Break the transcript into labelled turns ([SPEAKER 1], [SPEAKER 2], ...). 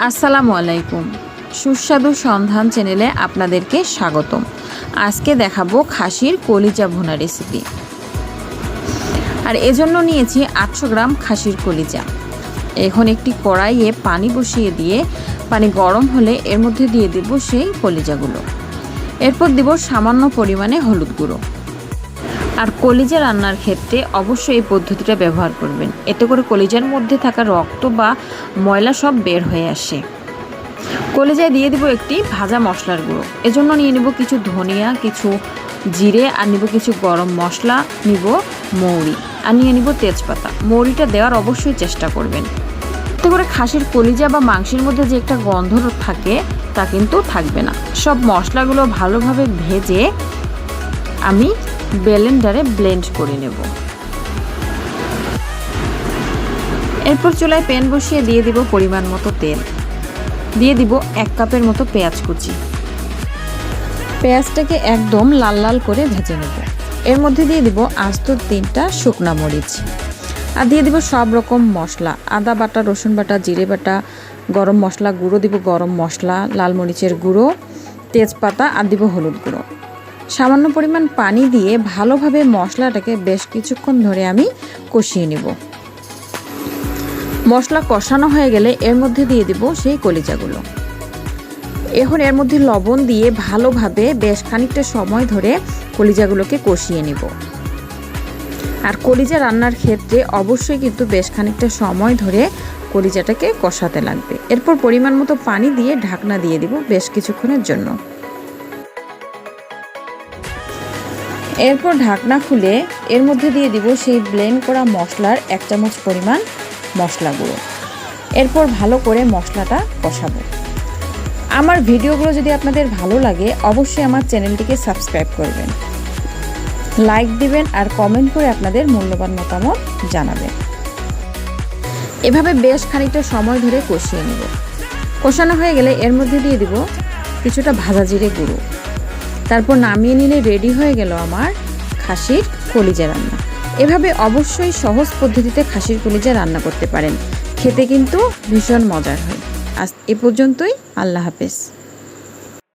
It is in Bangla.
[SPEAKER 1] আসসালামু আলাইকুম। সুস্বাদু সন্ধান চ্যানেলে আপনাদেরকে স্বাগতম। আজকে দেখাবো খাসির কলিজা ভুনা রেসিপি। আর এজন্য নিয়েছি 800 গ্রাম খাসির কলিজা। এখন একটি কড়াইয়ে পানি বসিয়ে দিয়ে পানি গরম হলে এর মধ্যে দিয়ে দেব সেই কলিজাগুলো। এরপর দেব সামান্য পরিমাণে হলুদ গুঁড়ো। আর কলিজা রান্নার ক্ষেত্রে অবশ্যই এই পদ্ধতিটা ব্যবহার করবেন, এতে করে কলিজার মধ্যে থাকা রক্ত বা ময়লা সব বের হয়ে আসে। কলিজায় দিয়ে দেব একটি ভাজা মশলার গুঁড়ো। এজন্য নিয়ে নেব কিছু ধনিয়া, কিছু জিরে, আর নেব কিছু গরম মশলা, নিব মৌরি, আর নিয়ে নিব তেজপাতা। মৌরিটা দেওয়ার অবশ্যই চেষ্টা করবেন, এতে করে খাসির কলিজা বা মাংসের মধ্যে যে একটা গন্ধ থাকে তা কিন্তু থাকবে না। সব মশলাগুলো ভালোভাবে ভেজে আমি ব্লেন্ডারে ব্লেন্ড করে নেব। এরপর চুলায় প্যান বসিয়ে দিয়ে দিব পরিমাণ মতো তেল, দিয়ে দিব 1 কাপের মতো পেঁয়াজ কুচি। পেঁয়াজটাকে একদম লাল লাল করে ভেজে নেব। এর মধ্যে দিয়ে দিব আস্ত 3টা শুকনা মরিচ, আর দিয়ে দিব সব রকম মশলা, আদা বাটা, রসুন বাটা, জিরে বাটা, গরম মশলা গুঁড়ো দিব, গরম মশলা, লাল মরিচের গুঁড়ো, তেজপাতা, আর দিব হলুদ গুঁড়ো। সামান্য পরিমাণ পানি দিয়ে ভালোভাবে মশলাটাকে বেশ কিছুক্ষণ ধরে আমি কষিয়ে নেব। মশলা কষানো হয়ে গেলে এর মধ্যে দিয়ে দেব সেই কলিজাগুলো। এখন এর মধ্যে লবণ দিয়ে ভালোভাবে বেশ খানিকটা সময় ধরে কলিজাগুলোকে কষিয়ে নেব। আর কলিজা রান্নার ক্ষেত্রে অবশ্যই কিন্তু বেশ খানিকটা সময় ধরে কলিজাটাকে কষাতে লাগবে। এরপর পরিমাণ মতো পানি দিয়ে ঢাকনা দিয়ে দিব বেশ কিছুক্ষণের জন্য। এরপর ঢাকনা খুলে এর মধ্যে দিয়ে দিব সেই ব্লেন্ড করা মশলার 1 চামচ পরিমাণ মশলা গুঁড়ো। এরপর ভালো করে মশলাটা কষাবো। আমার ভিডিওগুলো যদি আপনাদের ভালো লাগে অবশ্যই আমার চ্যানেলটিকে সাবস্ক্রাইব করবেন, লাইক দিবেন, আর কমেন্ট করে আপনাদের মূল্যবান মতামত জানাবেন। এভাবে বেশ খানিকটা সময় ধরে কষিয়ে নেব। কষানো হয়ে গেলে এর মধ্যে দিয়ে দিব কিছুটা ভাজা জিরে গুঁড়ো। তারপর নামিয়ে নিলে রেডি হয়ে গেল আমার খাসির কলিজা রান্না। এভাবে অবশ্যই সহজ পদ্ধতিতে খাসির কলিজা রান্না করতে পারেন, খেতে কিন্তু ভীষণ মজার হয়। আজ এ পর্যন্তই। আল্লাহ হাফেজ।